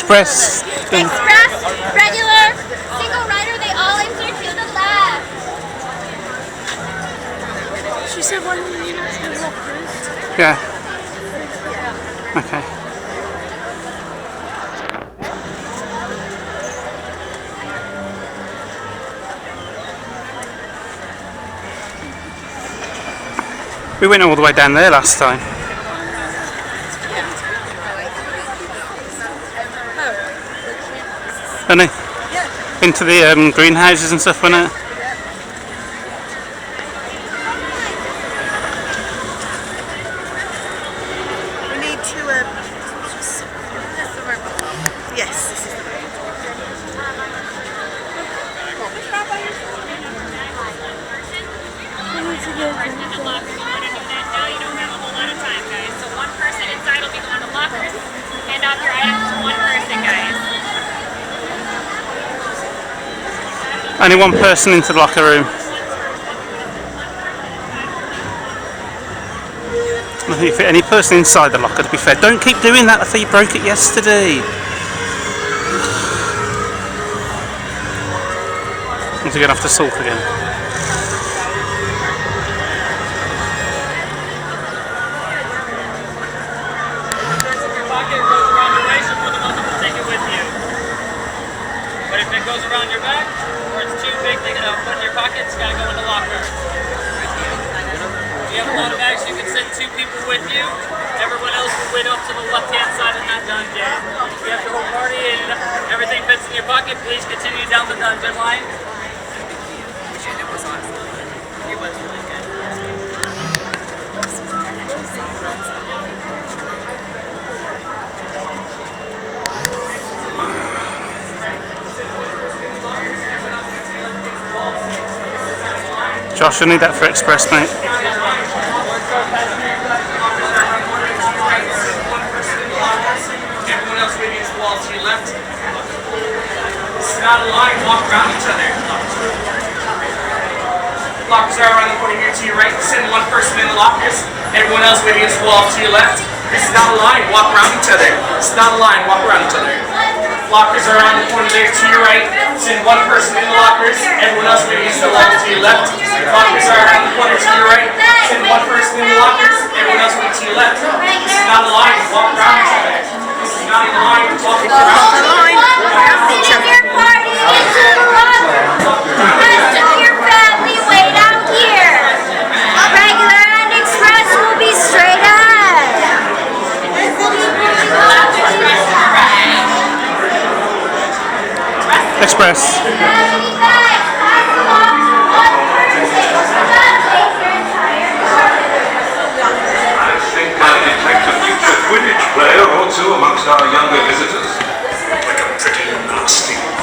Express. Express, regular, single rider, they all enter to the left. She said one of the lockers. Yeah. Okay. We went all the way down there last time. And into the greenhouses and stuff, wasn't it? We need to, yes, this is the way. Now you don't have a whole lot of time, guys. So one person inside will be going to lockers. Hand off your items to one person, guys. Only one person into the locker room. I think if any person inside the locker, to be fair, don't keep doing that. I thought you broke it yesterday. Once you're going to have to salt again. But if it goes around your back, or it's too big to put in your pocket, it's got to go in the locker. If you have a lot of bags, you can send 2 people with you. Everyone else will wait up to the left-hand side of that dungeon. If you have your whole party and everything fits in your pocket, please continue down the dungeon line. It was awesome. It was really good. Josh, I need that for Express, mate. Everyone else waiting is wall to your left. This is not a line, walk around each other. Lockers are around the corner here to your right. Send one person in the lockers. Everyone else waiting is wall to your left. This is not a line, walk around each other. This is not a line, walk around each other. Lockers are around the corner there to your right. Send one person in the lockers. Everyone else waiting is the left to your left. Lockers are around the corner to your right. Send one person in the lockers. Everyone else waiting to your left. This is not a line, walk around each other. This is not a line, walk around each other. Your party into the locker. The rest of your family wait out here. Regular and express will be straight ahead. Express. Quidditch player or two amongst our younger visitors. Like a pretty nasty one.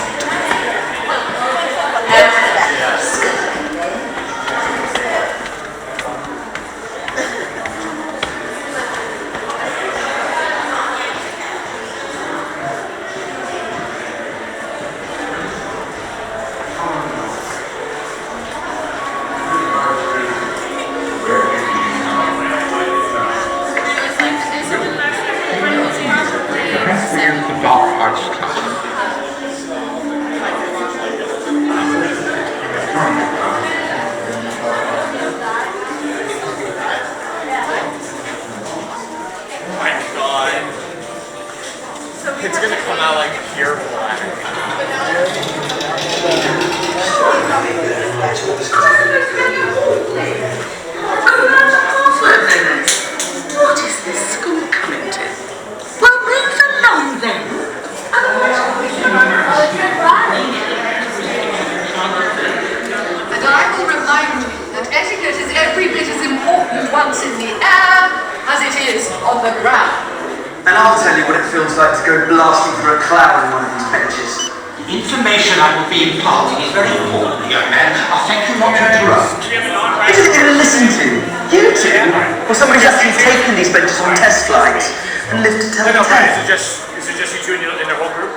The dark arts class. My God. It's gonna come out like pure black. What is this school coming to? Well, move along then. And I will remind you that etiquette is every bit as important once in the air as it is on the ground. And I'll tell you what it feels like to go blasting through a cloud on one of these benches. The information I will be imparting is very important, young man. I thank you not to interrupt. Who is it going to listen to? You two? Or somebody who's actually taken these benches on test flights and lived to tell the tale? Is it just you two in the whole group?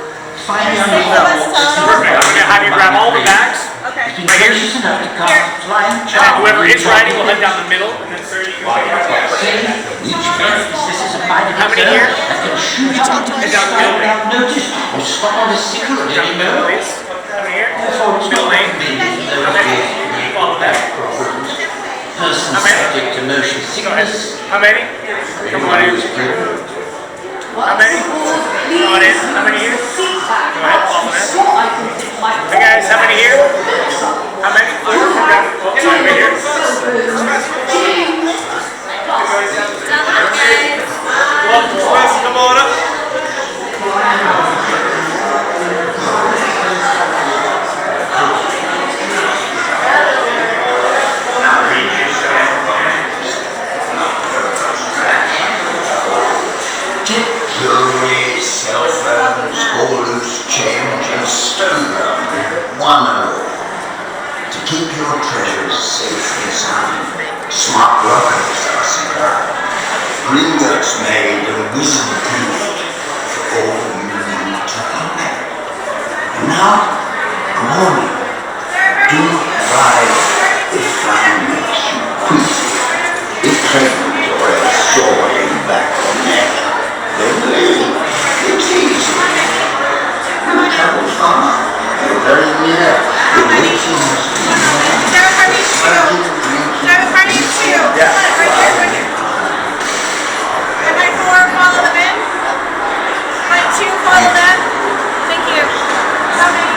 Find me on the Perfect. I'm gonna have you grab all the bags. Okay. Like here. This is another car flying And then whoever is riding will head down the middle. And then sir, you can take your Each man possesses a bite of How many its here? own that can shoot up into the sky without notice or stop on a signal at any middle, moment. please. How many here? Therefore, it's Middle not lane. recommended for How those many? with Follow that. persons How many? subject to motion Go ahead. sickness. How many? Come on in. How many? Come on in. How many here? Go ahead, follow that. Hey guys, how many here? How many? 4? Okay, how many here? Come on up. Jewelry, cell phones, all loose change and stone them, one and all. To keep your treasures safe and sound, smart lockers are supplied. Greenworks made and wizard proof for all you need to unpack. And now, a warning. Do not ride if fun makes you queasy. If pregnant or else soaring back or neck. It's easy. When you travel far, you're very near the waiting must be Yeah. Right here. Line 4, follow them in. Line 2, follow them. Thank you. How many?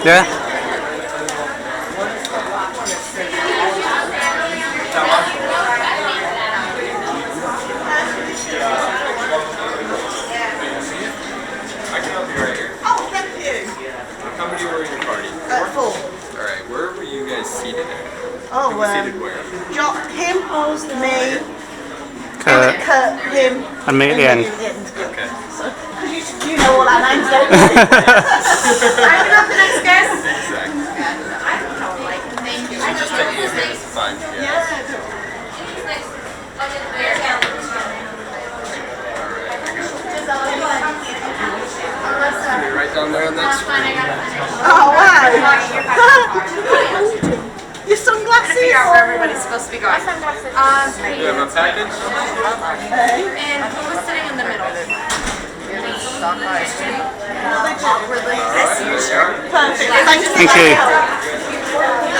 Yeah? I can help you right here. Oh, thank you. How many were in your party? 4. Alright, where were you guys seated at? Oh, Seated where? him, me, Kurt. him, And me at the end. Okay. you know all our names, don't you? I'm up the next guest. Exactly. Thank you. Just taking a minute to find you guys. Can you write down there on that screen? Oh, wow. Your sunglasses? Figure out where everybody's supposed to be going. You have a package? And who was sitting in the middle? Awkwardly. Alright, there you are. Perfect. Thank you. Thank you.